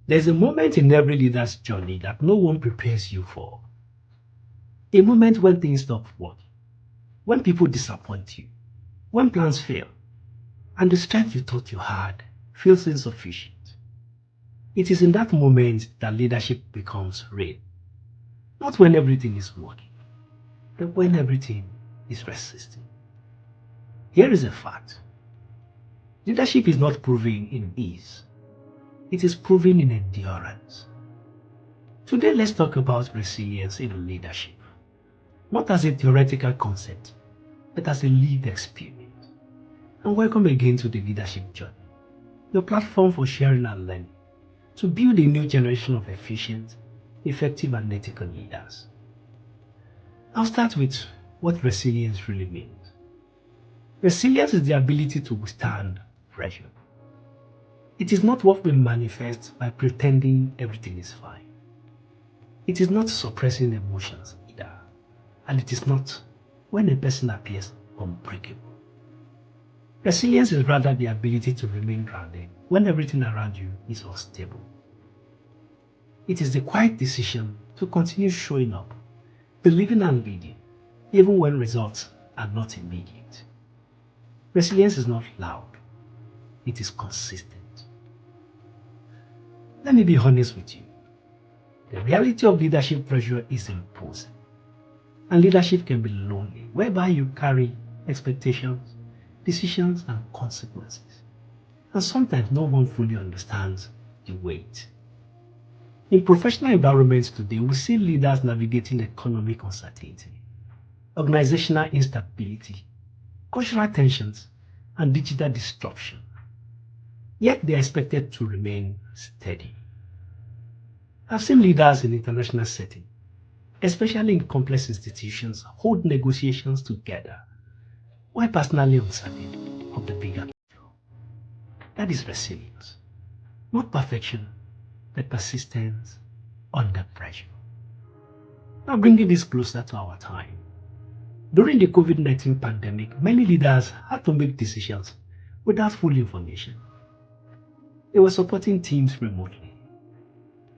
There's a moment in every leader's journey that no one prepares you for. A moment when things stop working, when people disappoint you, when plans fail, and the strength you thought you had feels insufficient. It is in that moment that leadership becomes real. Not when everything is working, but when everything is resisting. Here is a fact. Leadership is not proven in ease. It is proven in endurance. Today, let's talk about resilience in leadership. Not as a theoretical concept, but as a lived experience. And welcome again to the Leadership Journey, your platform for sharing and learning to build a new generation of efficient, effective, and ethical leaders. I'll start with what resilience really means. Resilience is the ability to withstand pressure. It is not what we manifest by pretending everything is fine. It is not suppressing emotions either, and it is not when a person appears unbreakable. Resilience is rather the ability to remain grounded when everything around you is unstable. It is the quiet decision to continue showing up, believing and leading, even when results are not immediate. Resilience is not loud, it is consistent. Let me be honest with you. The reality of leadership pressure is imposing. And leadership can be lonely, whereby you carry expectations, decisions, and consequences. And sometimes no one fully understands the weight. In professional environments today, we see leaders navigating economic uncertainty, organizational instability, cultural tensions, and digital disruption. Yet they are expected to remain steady. I've seen leaders in international settings, especially in complex institutions, hold negotiations together, while personally uncertain of the bigger picture. That is resilience. Not perfection, but persistence under pressure. Now bringing this closer to our time. During the COVID-19 pandemic, many leaders had to make decisions without full information. They were supporting teams remotely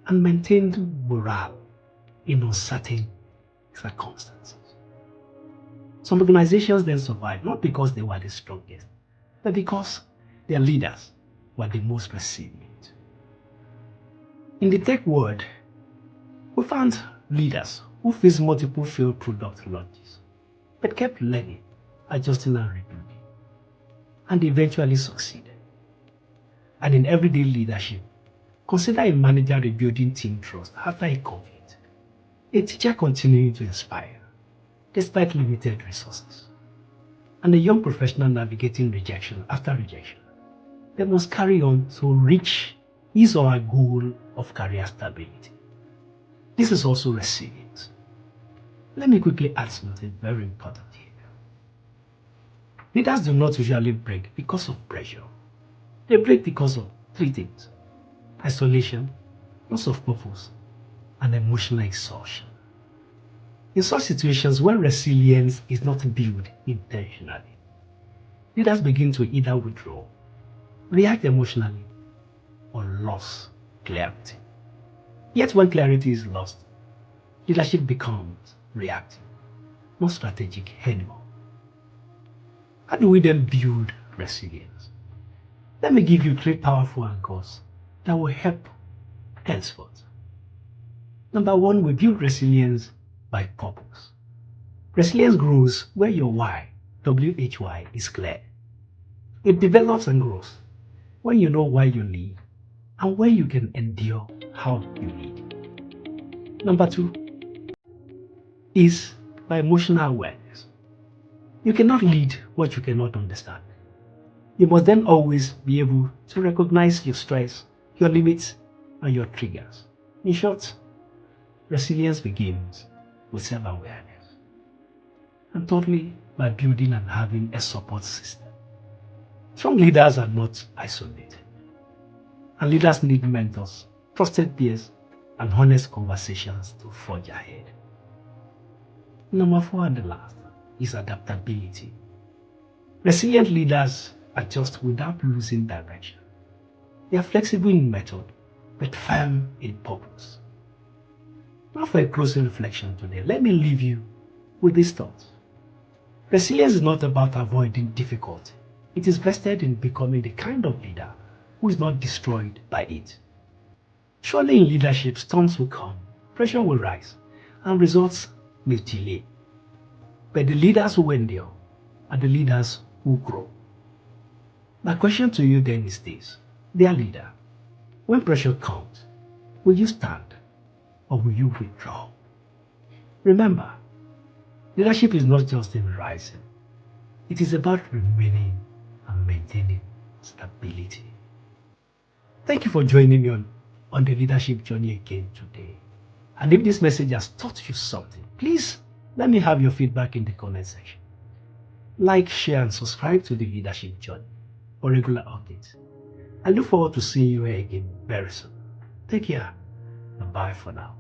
and maintained morale in uncertain circumstances. Some organizations then survived not because they were the strongest, but because their leaders were the most resilient. In the tech world, we found leaders who faced multiple failed product launches, but kept learning, adjusting and rebuilding, and eventually succeeded. And in everyday leadership, consider a manager rebuilding team trust after a conflict, a teacher continuing to inspire despite limited resources, and a young professional navigating rejection after rejection. They must carry on to reach his or her goal of career stability. This is also resilience. Let me quickly add something very important here. Leaders do not usually break because of pressure. They break because of three things: isolation, loss of purpose, and emotional exhaustion. In such situations, when resilience is not built intentionally, leaders begin to either withdraw, react emotionally, or lose clarity. Yet when clarity is lost, leadership becomes reactive, not strategic anymore. How do we then build resilience? Let me give you three powerful anchors that will help henceforth. Number one, we build resilience by purpose. Resilience grows where your why, WHY, is clear. It develops and grows when you know why you lead and where you can endure how you lead. Number two is by emotional awareness. You cannot lead what you cannot understand. You must then always be able to recognize your stress, your limits, and your triggers. In short, resilience begins with self-awareness. And thirdly, by building and having a support system. Some leaders are not isolated, and leaders need mentors, trusted peers, and honest conversations to forge ahead. Number four and the last is adaptability. Resilient leaders adjust without losing direction. They are flexible in method, but firm in purpose. Now for a closing reflection today, let me leave you with this thought. Resilience is not about avoiding difficulty. It is vested in becoming the kind of leader who is not destroyed by it. Surely in leadership, storms will come, pressure will rise, and results may delay. But the leaders who endure are the leaders who grow. My question to you then is this, dear leader, when pressure comes, will you stand or will you withdraw? Remember, leadership is not just in rising. It is about remaining and maintaining stability. Thank you for joining me on the leadership journey again today. And if this message has taught you something, please let me have your feedback in the comment section. Like, share, and subscribe to the leadership journey for regular updates. I look forward to seeing you here again very soon. Take care and bye for now.